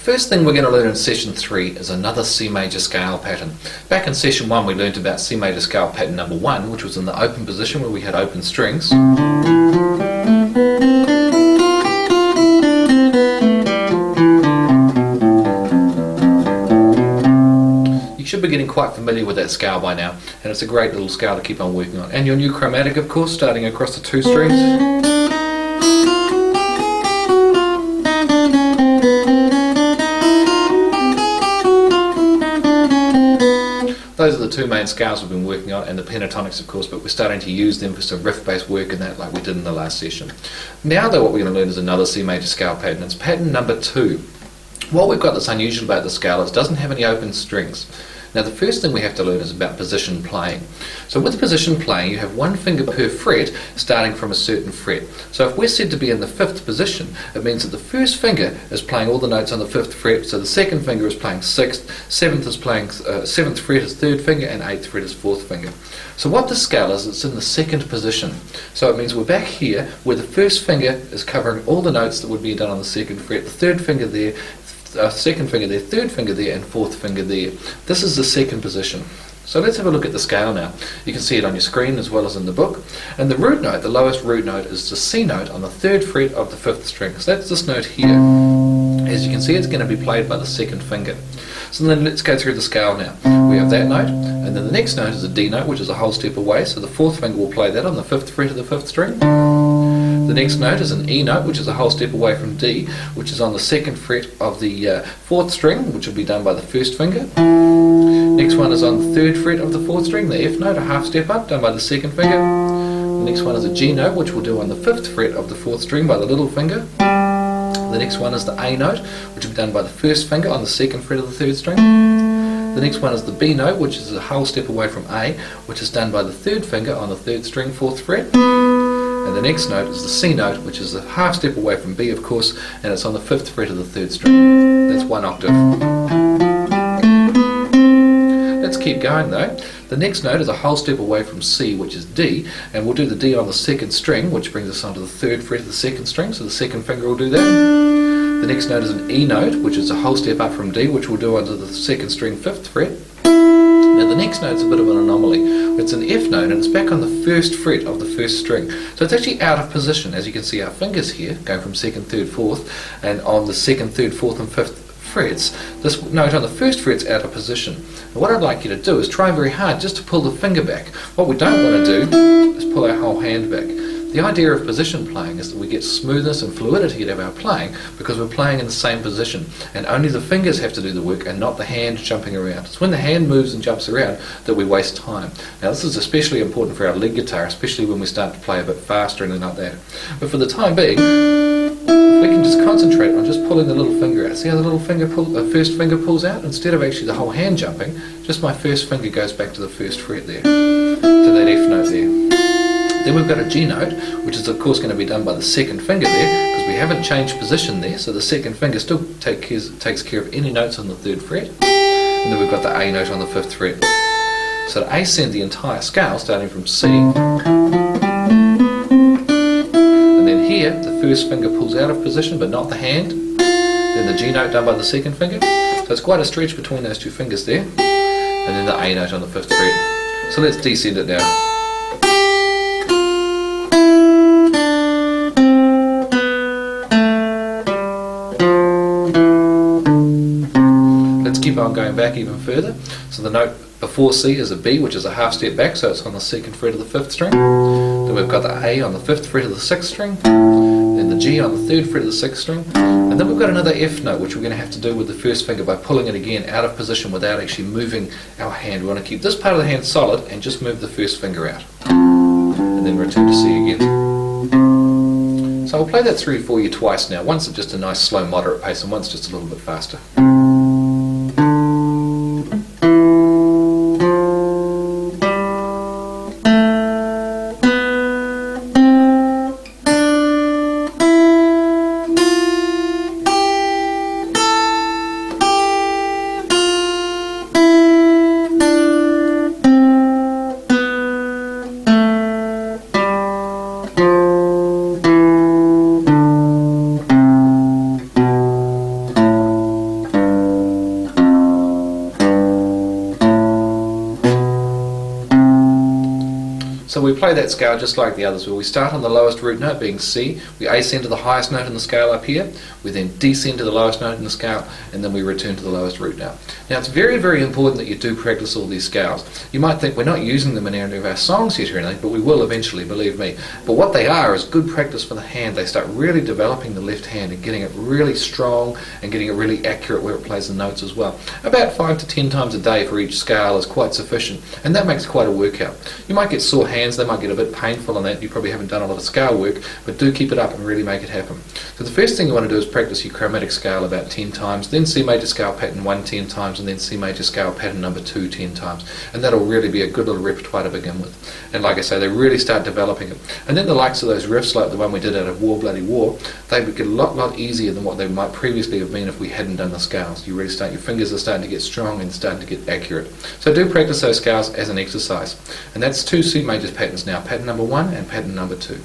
first thing we're going to learn in session 3 is another C major scale pattern. Back in session 1 we learned about C major scale pattern number 1, which was in the open position where we had open strings. You should be getting quite familiar with that scale by now, and it's a great little scale to keep on working on. And your new chromatic, of course, starting across the 2 strings. Those are the 2 main scales we've been working on, and the pentatonics of course, but we're starting to use them for some riff-based work and that like we did in the last session. Now though, what we're going to learn is another C major scale pattern. It's pattern number 2. What we've got that's unusual about the scale is it doesn't have any open strings. Now the first thing we have to learn is about position playing. So with position playing you have 1 finger per fret starting from a certain fret. So if we're said to be in the 5th position, it means that the first finger is playing all the notes on the 5th fret, so the second finger is playing 6th, 7th is playing 7th fret is 3rd finger, and 8th fret is 4th finger. So what this scale is, it's in the 2nd position. So it means we're back here where the first finger is covering all the notes that would be done on the 2nd fret, the 3rd finger there, 2nd finger there, 3rd finger there, and 4th finger there. This is the 2nd position. So let's have a look at the scale now. You can see it on your screen as well as in the book. And the root note, the lowest root note, is the C note on the 3rd fret of the 5th string. So that's this note here. As you can see, it's going to be played by the 2nd finger. So then let's go through the scale now. We have that note, and then the next note is a D note, which is a whole step away. So the 4th finger will play that on the 5th fret of the 5th string. The next note is an E note, which is a whole step away from D, which is on the 2nd fret of the 4th string, which will be done by the 1st finger. Next one is on the 3rd fret of the 4th string, the F note, a half step up, done by the 2nd finger. The next one is a G note, which we'll do on the 5th fret of the 4th string by the little finger. The next one is the A note, which will be done by the 1st finger on the 2nd fret of the 3rd string. The next one is the B note, which is a whole step away from A, which is done by the 3rd finger on the 3rd string, 4th fret. And the next note is the C note, which is a half step away from B, of course, and it's on the 5th fret of the 3rd string. That's 1 octave. Let's keep going though. The next note is a whole step away from C, which is D, and we'll do the D on the 2nd string, which brings us onto the 3rd fret of the 2nd string, so the 2nd finger will do that. The next note is an E note, which is a whole step up from D, which we'll do onto the 2nd string, 5th fret. Now the next note's a bit of an anomaly. It's an F note and it's back on the 1st fret of the 1st string. So it's actually out of position. As you can see, our fingers here going from 2nd, 3rd, 4th, and on the 2nd, 3rd, 4th and 5th frets, this note on the 1st fret's out of position. And what I'd like you to do is try very hard just to pull the finger back. What we don't want to do is pull our whole hand back. The idea of position playing is that we get smoothness and fluidity out of our playing because we're playing in the same position, and only the fingers have to do the work and not the hand jumping around. It's when the hand moves and jumps around that we waste time. Now this is especially important for our lead guitar, especially when we start to play a bit faster and like that. But for the time being, if we can just concentrate on just pulling the little finger out. See how the little finger first finger pulls out? Instead of actually the whole hand jumping, just my first finger goes back to the 1st fret there, to that F note there. Then we've got a G note, which is of course going to be done by the 2nd finger there, because we haven't changed position there, so the 2nd finger still takes care of any notes on the 3rd fret. And then we've got the A note on the 5th fret. So to ascend the entire scale, starting from C, and then here, the 1st finger pulls out of position, but not the hand. Then the G note done by the 2nd finger. So it's quite a stretch between those 2 fingers there. And then the A note on the 5th fret. So let's descend it now. Keep on going back even further. So the note before C is a B, which is a half step back, so it's on the 2nd fret of the 5th string. Then we've got the A on the 5th fret of the 6th string, then the G on the 3rd fret of the 6th string, and then we've got another F note, which we're going to have to do with the 1st finger by pulling it again out of position without actually moving our hand. We want to keep this part of the hand solid and just move the 1st finger out, and then return to C again. So I'll play that through for you twice now, once at just a nice slow moderate pace and once just a little bit faster. So we play that scale just like the others, where we start on the lowest root note being C, we ascend to the highest note in the scale up here, we then descend to the lowest note in the scale, and then we return to the lowest root note. Now it's very, very important that you do practice all these scales. You might think we're not using them in any of our songs yet or anything, but we will eventually, believe me. But what they are is good practice for the hand. They start really developing the left hand and getting it really strong and getting it really accurate where it plays the notes as well. About 5 to 10 times a day for each scale is quite sufficient, and that makes quite a workout. You might get sore hands, they might get a bit painful on that, you probably haven't done a lot of scale work, but do keep it up and really make it happen. So the first thing you want to do is practice your chromatic scale about 10 times, then C major scale pattern 1 10 times, and then C major scale pattern number 2 10 times. And that'll really be a good little repertoire to begin with. And like I say, they really start developing it. And then the likes of those riffs, like the one we did out of War Bloody War, they would get a lot easier than what they might previously have been if we hadn't done the scales. You really start, your fingers are starting to get strong and starting to get accurate. So do practice those scales as an exercise. And that's 2 C major patterns now, pattern number 1 and pattern number 2.